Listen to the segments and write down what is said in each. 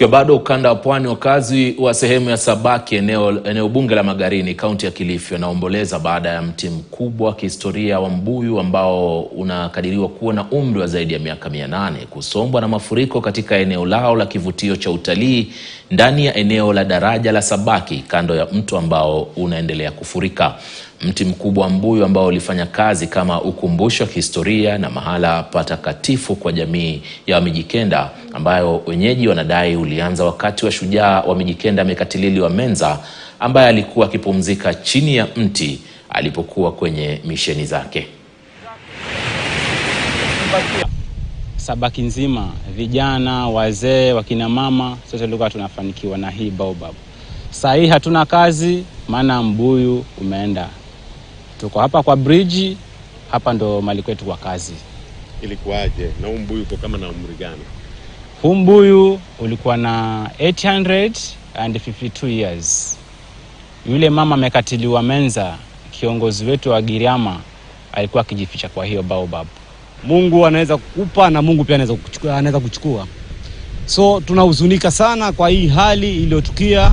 Tukiwa bado ukanda wa pwani, wakazi wa sehemu ya Sabaki eneo bunge la Magarini kaunti ya Kilifi wanaomboleza baada ya mti mkubwa wa kihistoria wa mbuyu ambao unakadiriwa kuwa na umri wa zaidi ya miaka 800 kusombwa na mafuriko katika eneo lao la kivutio cha utalii ndani ya eneo la daraja la Sabaki kando ya mto ambao unaendelea kufurika. Mti mkubwa wa mbuyu ambao ulifanya kazi kama ukumbusho wa kihistoria na mahala patakatifu kwa jamii ya Wamijikenda, ambayo wenyeji wanadai ulianza wakati wa shujaa wa Mijikenda Mekatilili wa Menza ambaye alikuwa akipumzika chini ya mti alipokuwa kwenye misheni zake. Sabaki nzima, vijana, wazee, wakina mama, sote tulikuwa tunafanikiwa na hii baobab. Saa hii hatuna kazi maana mbuyu umeenda. Tuko hapa kwa bridge, hapa ndo mali kwetu kwa kazi. Ilikuwaje? Na mbuyu uko kama na umri gani? Mbuyu ulikuwa na 852 years. Yule mama Mekatiliwa Menza, kiongozi wetu wa Giriama, alikuwa akijificha kwa hiyo baobab. Mungu anaweza kukupa na Mungu pia anaweza kuchukua. So tunahuzunika sana kwa hii hali iliyotukia.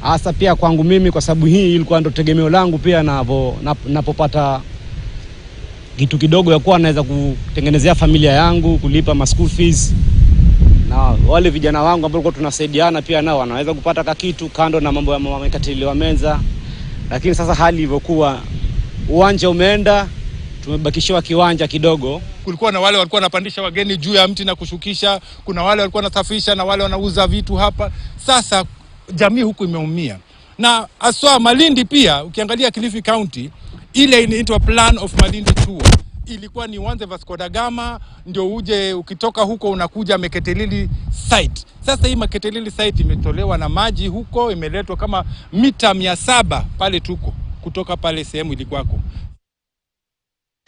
Hasa pia kwangu mimi, kwa sababu hii ilikuwa ndo tegemeo langu pia, napopata kitu kidogo ya kuwa naweza kutengenezea familia yangu, kulipa school fees, na wale vijana wangu ambao tulikuwa tunasaidiana pia nao wanaweza kupata kitu kando na mambo ya mama Mekatiliwa Menza. Lakini sasa hali ilivyokuwa, uwanja umeenda, tumebakishiwa kiwanja kidogo. Kulikuwa na wale walikuwa wanapandisha wageni juu ya mti na kushukisha, kuna wale walikuwa wanasafisha na wale wanauza vitu hapa. Sasa jamii huku imeumia. Na aswa Malindi pia, ukiangalia Kilifi County, ile inaitwa Plan of Malindi Tour, ilikuwa ni uanze Vasco da Gama ndio uje, ukitoka huko unakuja Mekatilili site. Sasa hii Mekatilili site imetolewa na maji huko, imeletwa kama mita 700 pale tuko kutoka pale sehemu ilikuwako.